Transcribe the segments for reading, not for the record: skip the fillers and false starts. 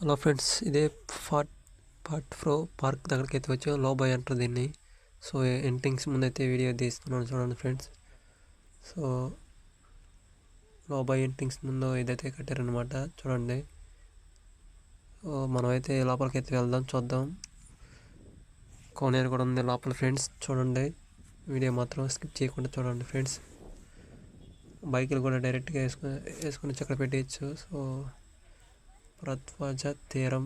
Hello friends, ఇదే part pro park దగ్గరికి అయితే వచ్చాం. లో బై అంటారు దీన్ని. సో ఎంట్రింగ్స్ ముందైతే వీడియో తీస్తున్నాను చూడండి ఫ్రెండ్స్. సో లో బై ఎంట్రింగ్స్ ముందు ఇదైతే కట్టారనమాట చూడండి. సో మనమైతే లోపలికి అయితే వెళ్దాం, చూద్దాం. కోనేరు కూడా ఉంది లోపల ఫ్రెండ్స్. చూడండి, వీడియో మాత్రం స్కిప్ చేయకుండా చూడండి ఫ్రెండ్స్. బైకులు కూడా డైరెక్ట్గా వేసుకొని చక్కెర పెట్టేయచ్చు. సో భరద్వాజ తీరం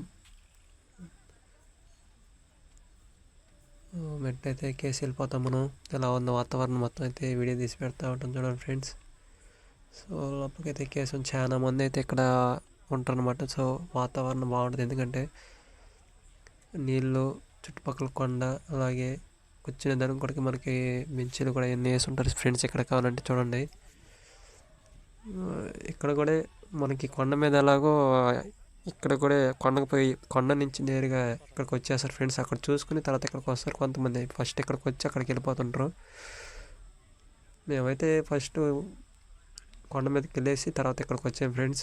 మెట్ అయితే ఎక్కేసి వెళ్ళిపోతాం మనం. ఎలా ఉందో వాతావరణం మొత్తం అయితే వీడియో తీసి పెడతా ఉంటాం చూడండి ఫ్రెండ్స్. సో లోపలికి అయితే ఎక్కేసాం. చాలా మంది అయితే ఇక్కడ ఉంటారనమాట. సో వాతావరణం బాగుంటుంది, ఎందుకంటే నీళ్ళు, చుట్టుపక్కల కొండ, అలాగే కూర్చునే దానికి కూడా మనకి బెంచీలు కూడా ఎన్ని వేసి ఉంటారు ఫ్రెండ్స్. ఇక్కడ కావాలంటే చూడండి. ఇక్కడ కూడా మనకి కొండ మీద ఎలాగో ఇక్కడ కూడా కొండ నుంచి నేరుగా ఇక్కడికి వచ్చేస్తారు ఫ్రెండ్స్. అక్కడ చూసుకుని తర్వాత ఇక్కడికి వస్తారు కొంతమంది. ఫస్ట్ ఇక్కడికి వచ్చి అక్కడికి వెళ్ళిపోతుంటారు. మేమైతే ఫస్ట్ కొండ మీదకి వెళ్ళేసి తర్వాత ఇక్కడికి వచ్చాం ఫ్రెండ్స్.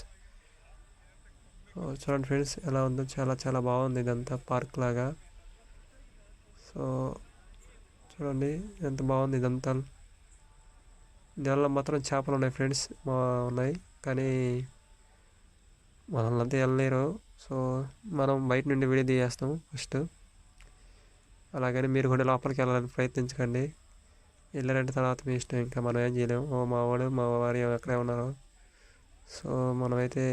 చూడండి ఫ్రెండ్స్ ఎలా ఉందో, చాలా చాలా బాగుంది ఇదంతా పార్క్ లాగా. సో చూడండి ఎంత బాగుంది ఇదంతా. నీళ్ళలో మాత్రం చేపలు ఉన్నాయి ఫ్రెండ్స్, ఉన్నాయి. కానీ మనల్ని అంతా వెళ్ళలేరు. సో మనం బయట నుండి వీడియో తీయేస్తాం ఫస్ట్. అలాగని మీరు కూడా లోపలికి వెళ్ళాలని ప్రయత్నించకండి. వెళ్ళారంటే తర్వాత మీ ఇష్టం, ఇంకా మనం ఏం చేయలేము. మా వాడు మా వారి ఎక్కడే ఉన్నారు. సో మనమైతే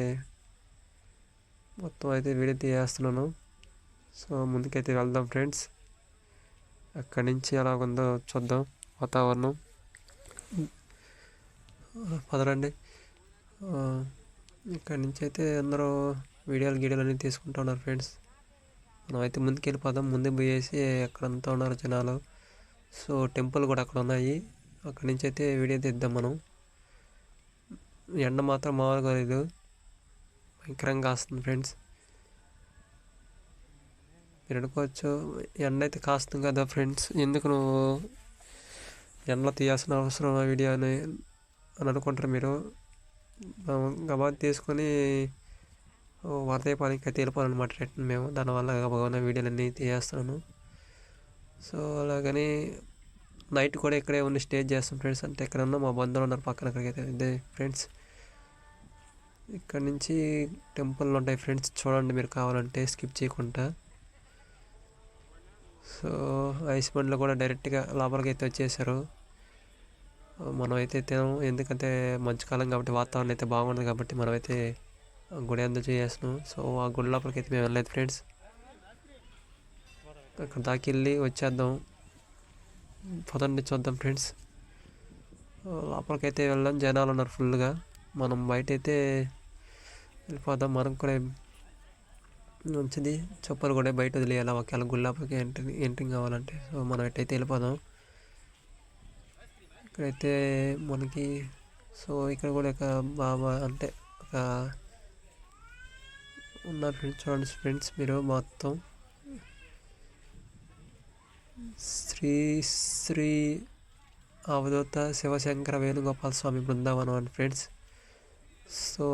మొత్తం అయితే వీడియో తీయేస్తున్నాను. సో ముందుకైతే వెళ్దాం ఫ్రెండ్స్. అక్కడి నుంచి ఎలా ఉందో చూద్దాం వాతావరణం. పదరండి. ఇక్కడి నుంచి అయితే అందరూ వీడియోలు అన్నీ తీసుకుంటూ ఉన్నారు ఫ్రెండ్స్. మనం అయితే ముందుకు వెళ్ళిపోదాం. ముందు పోయేసి అక్కడంతా ఉన్నారు జనాలు. సో టెంపుల్ కూడా అక్కడ ఉన్నాయి. అక్కడి నుంచి అయితే వీడియో తీద్దాం మనం. ఎండ మాత్రం మామూలుగా లేదు, భయంకరంగా కాస్తుంది ఫ్రెండ్స్. మీరు అనుకోవచ్చు, ఎండ అయితే కాస్తుంది కదా ఫ్రెండ్స్, ఎందుకు నువ్వు ఎండలో తీయాల్సిన అవసరం ఆ వీడియో అని అనుకుంటారు మీరు. గబా తీసుకొని వార్తాపానికి అయితే వెళ్ళిపోవాలన్నమాట రిటర్న్ మేము. దానివల్ల గబా వీడియోలన్నీ తీయేస్తాను. సో అలాగని నైట్ కూడా ఇక్కడే ఉండి స్టే చేస్తాం ఫ్రెండ్స్. అంటే ఇక్కడ ఉన్న మా బంధువులు ఉన్నారు పక్కన, అక్కడికైతే ఇదే ఫ్రెండ్స్. ఇక్కడ నుంచి టెంపుల్ ఉంటాయి ఫ్రెండ్స్, చూడండి మీరు కావాలంటే స్కిప్ చేయకుండా. సో ఐస్ బండ్లో కూడా డైరెక్ట్గా లోపలికి అయితే వచ్చేసారు. మనం అయితే తినాము, ఎందుకంటే మంచుకాలం కాబట్టి వాతావరణం అయితే బాగుండదు కాబట్టి మనమైతే గుడి అంతా చేస్తున్నాం. సో ఆ గుడి లోపలికి అయితే మేము వెళ్ళలేదు ఫ్రెండ్స్. అక్కడ దాకా వెళ్ళి వచ్చేద్దాం, పదండి చూద్దాం ఫ్రెండ్స్. లోపలికైతే వెళ్దాం. జనాలు ఉన్నారు ఫుల్గా. మనం బయట అయితే వెళ్ళిపోదాం. మనం కూడా మంచిది, చెప్పులు కూడా బయట వదిలేయాలి ఒకవేళ గుడి లోపలికి ఎంట్రింగ్ కావాలంటే. సో మనం ఎట్టయితే వెళ్ళిపోదాం. ఇక్కడైతే మనకి సో ఇక్కడ కూడా ఒక బాబా అంటే ఒక ఉన్నారు ఫ్రెండ్స్. చూడండి ఫ్రెండ్స్ మీరు మొత్తం శ్రీ శ్రీ అవధూత శివశంకర వేణుగోపాల స్వామి బృందావనం అని ఫ్రెండ్స్. సో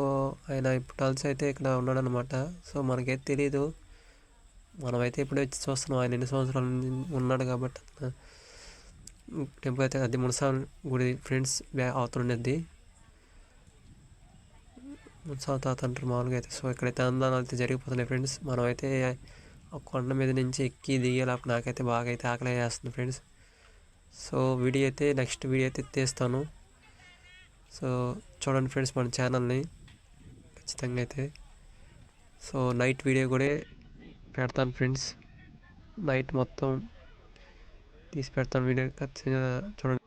ఆయన ఇప్పుడు అయితే ఇక్కడ ఉన్నాడనమాట. సో మనకైతే తెలీదు, మనమైతే ఇప్పుడే వచ్చి చూస్తున్నాం. ఆయన ఎన్ని సంవత్సరాలు ఉన్నాడు కాబట్టి. టెంపుల్ అయితే అది మునసామి గుడి ఫ్రెండ్స్, అవుతుండేది మునసామి తాత అంటారు మామూలుగా అయితే. సో ఇక్కడైతే అందాలు అయితే జరిగిపోతున్నాయి ఫ్రెండ్స్. మనమైతే ఆ కొండ మీద నుంచి ఎక్కి దిగేలాపు నాకైతే బాగా అయితే ఆకలి వేస్తుంది ఫ్రెండ్స్. సో వీడియో అయితే నెక్స్ట్ వీడియో అయితే తీస్తాను. సో చూడండి ఫ్రెండ్స్ మన ఛానల్ని ఖచ్చితంగా అయితే. సో నైట్ వీడియో కూడా పెడతాను ఫ్రెండ్స్. నైట్ మొత్తం తీసి పెడతాను వీడియో ఖచ్చితంగా చూడండి.